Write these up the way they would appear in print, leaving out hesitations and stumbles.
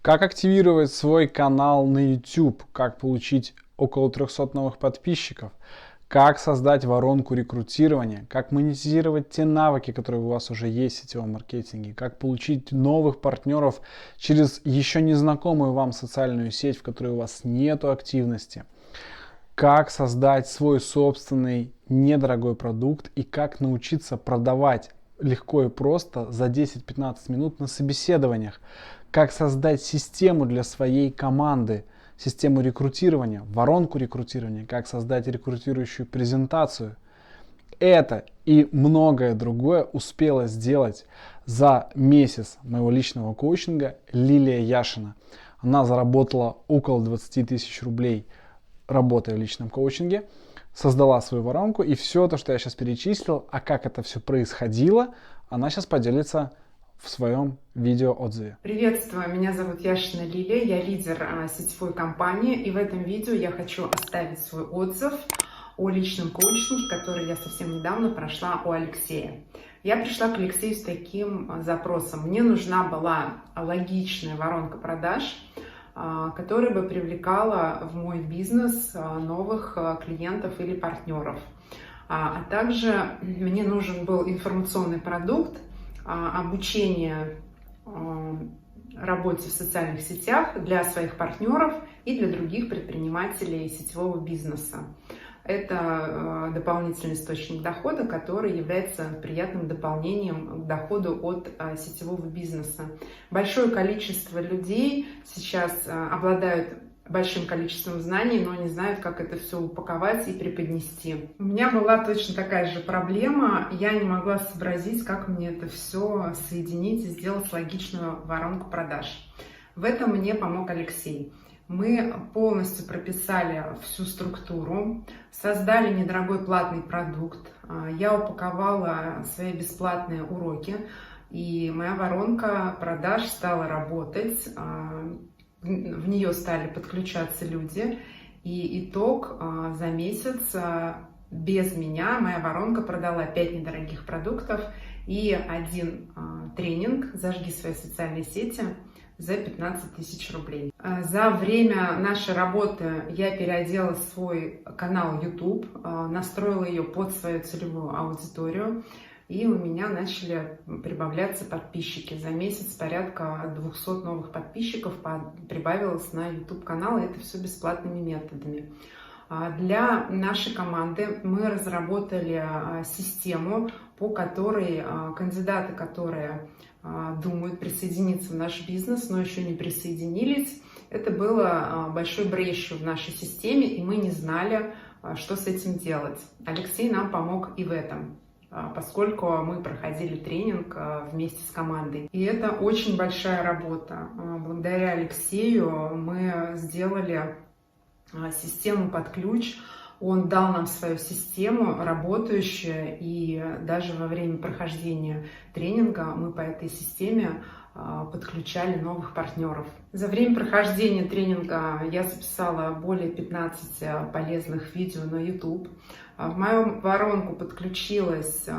Как активировать свой канал на YouTube, как получить около 300 новых подписчиков, как создать воронку рекрутирования, как монетизировать те навыки, которые у вас уже есть в сетевом маркетинге, как получить новых партнеров через еще незнакомую вам социальную сеть, в которой у вас нету активности, как создать свой собственный недорогой продукт и как научиться продавать легко и просто за 10-15 минут на собеседованиях, как создать систему для своей команды, систему рекрутирования, воронку рекрутирования, как создать рекрутирующую презентацию. Это и многое другое успела сделать за месяц моего личного коучинга Лилия Яшина. Она заработала около 20 тысяч рублей, работая в личном коучинге, создала свою воронку, и все то, что я сейчас перечислил, а как это все происходило, она сейчас поделится в своем видеоотзыве. Приветствую, меня зовут Яшина Лилия, я лидер сетевой компании, и в этом видео я хочу оставить свой отзыв о личном коучинге, который я совсем недавно прошла у Алексея. Я пришла к Алексею с таким запросом. Мне нужна была логичная воронка продаж, которая бы привлекала в мой бизнес новых клиентов или партнеров. А также мне нужен был информационный продукт, обучение работе в социальных сетях для своих партнеров и для других предпринимателей сетевого бизнеса. Это дополнительный источник дохода, который является приятным дополнением к доходу от сетевого бизнеса. Большое количество людей сейчас обладают большим количеством знаний, но не знают, как это все упаковать и преподнести. У меня была точно такая же проблема. Я не могла сообразить, как мне это все соединить и сделать логичную воронку продаж. В этом мне помог Алексей. Мы полностью прописали всю структуру, создали недорогой платный продукт. Я упаковала свои бесплатные уроки, и моя воронка продаж стала работать. В нее стали подключаться люди, и итог: за месяц без меня моя воронка продала 5 недорогих продуктов и 1 тренинг «Зажги свои социальные сети» за 15 тысяч рублей. За время нашей работы я переодела свой канал YouTube, настроила ее под свою целевую аудиторию, и у меня начали прибавляться подписчики. За месяц порядка 200 новых подписчиков прибавилось на YouTube-канал, и это все бесплатными методами. Для нашей команды мы разработали систему, по которой кандидаты, которые думают присоединиться в наш бизнес, но еще не присоединились, это было большой брешью в нашей системе, и мы не знали, что с этим делать. Алексей нам помог и в этом, поскольку мы проходили тренинг вместе с командой. И это очень большая работа. Благодаря Алексею мы сделали систему под ключ. Он дал нам свою систему, работающую, и даже во время прохождения тренинга мы по этой системе подключали новых партнеров. За время прохождения тренинга я записала более 15 полезных видео на YouTube. В мою воронку подключилось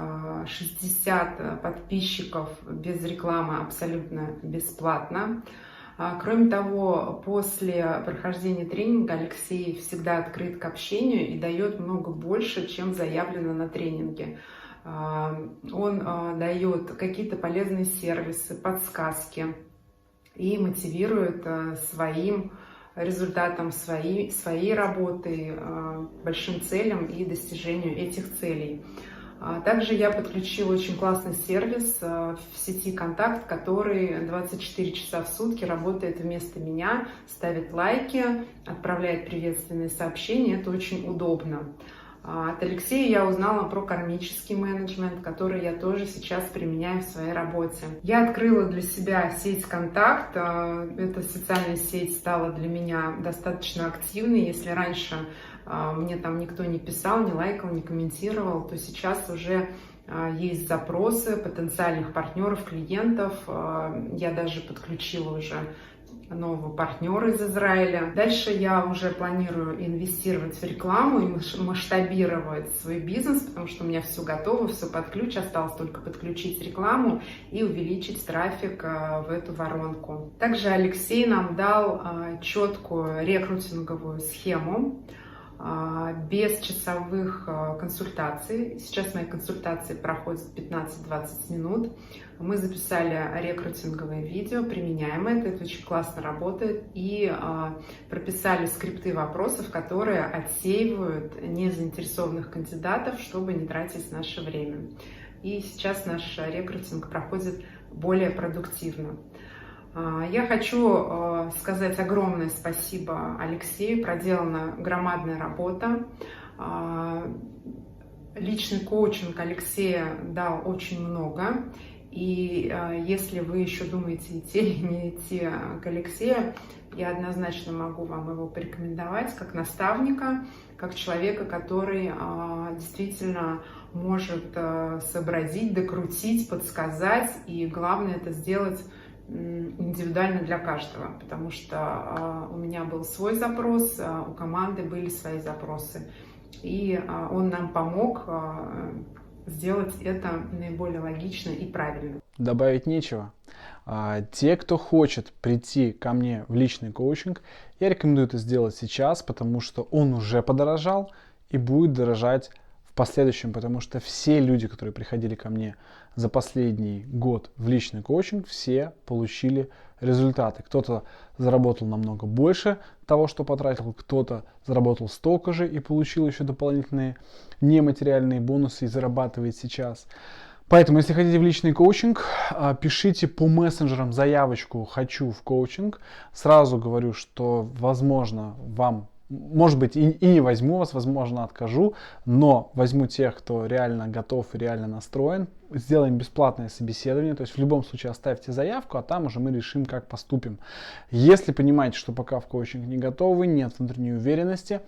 60 подписчиков без рекламы, абсолютно бесплатно. Кроме того, после прохождения тренинга Алексей всегда открыт к общению и дает много больше, чем заявлено на тренинге. Он дает какие-то полезные сервисы, подсказки и мотивирует своим результатом своей работы, большим целям и достижению этих целей. Также я подключила очень классный сервис в сети «Контакт», который 24 часа в сутки работает вместо меня, ставит лайки, отправляет приветственные сообщения. Это очень удобно. От Алексея я узнала про кармический менеджмент, который я тоже сейчас применяю в своей работе. Я открыла для себя сеть «Контакт». Эта социальная сеть стала для меня достаточно активной. Если раньше мне там никто не писал, не лайкал, не комментировал, то сейчас уже есть запросы потенциальных партнеров, клиентов. Я даже подключила уже нового партнера из Израиля. Дальше я уже планирую инвестировать в рекламу и масштабировать свой бизнес, потому что у меня все готово, все под ключ, осталось только подключить рекламу и увеличить трафик в эту воронку. Также Алексей нам дал четкую рекрутинговую схему, без часовых консультаций. Сейчас мои консультации проходят 15-20 минут. Мы записали рекрутинговое видео, применяем это очень классно работает, и прописали скрипты вопросов, которые отсеивают незаинтересованных кандидатов, чтобы не тратить наше время. И сейчас наш рекрутинг проходит более продуктивно. Я хочу сказать огромное спасибо Алексею, проделана громадная работа. Личный коучинг Алексея дал очень много. И если вы еще думаете, идти или не идти к Алексею, я однозначно могу вам его порекомендовать как наставника, как человека, который действительно может сообразить, докрутить, подсказать. И главное это сделать индивидуально для каждого, потому что у меня был свой запрос, у команды были свои запросы, и он нам помог сделать это наиболее логично и правильно. Добавить нечего. Те, кто хочет прийти ко мне в личный коучинг, я рекомендую это сделать сейчас, потому что он уже подорожал и будет дорожать в последующем, потому что все люди, которые приходили ко мне за последний год в личный коучинг, все получили результаты. Кто-то заработал намного больше того, что потратил, кто-то заработал столько же и получил еще дополнительные нематериальные бонусы и зарабатывает сейчас. Поэтому, если хотите в личный коучинг, пишите по мессенджерам заявочку «Хочу в коучинг». Сразу говорю, что, возможно, вам, может быть, и не возьму вас, возможно, откажу, но возьму тех, кто реально готов и реально настроен. Сделаем бесплатное собеседование, то есть в любом случае оставьте заявку, а там уже мы решим, как поступим. Если понимаете, что пока в коучинг не готовы, нет внутренней уверенности,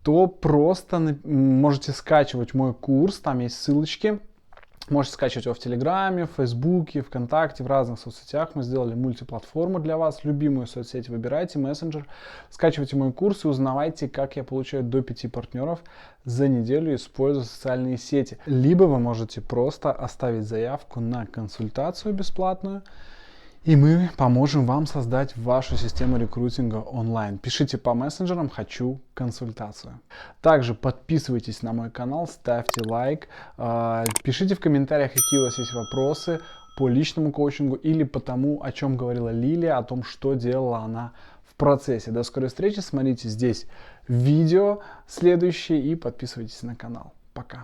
то просто можете скачивать мой курс, там есть ссылочки. Можете скачивать его в Телеграме, в Фейсбуке, ВКонтакте, в разных соцсетях. Мы сделали мультиплатформу для вас. Любимую соцсеть выбирайте, мессенджер. Скачивайте мой курс и узнавайте, как я получаю до 5 партнеров за неделю, используя социальные сети. Либо вы можете просто оставить заявку на консультацию бесплатную, и мы поможем вам создать вашу систему рекрутинга онлайн. Пишите по мессенджерам «Хочу консультацию». Также подписывайтесь на мой канал, ставьте лайк, пишите в комментариях, какие у вас есть вопросы по личному коучингу или по тому, о чем говорила Лилия, о том, что делала она в процессе. До скорой встречи, смотрите здесь видео следующее и подписывайтесь на канал. Пока.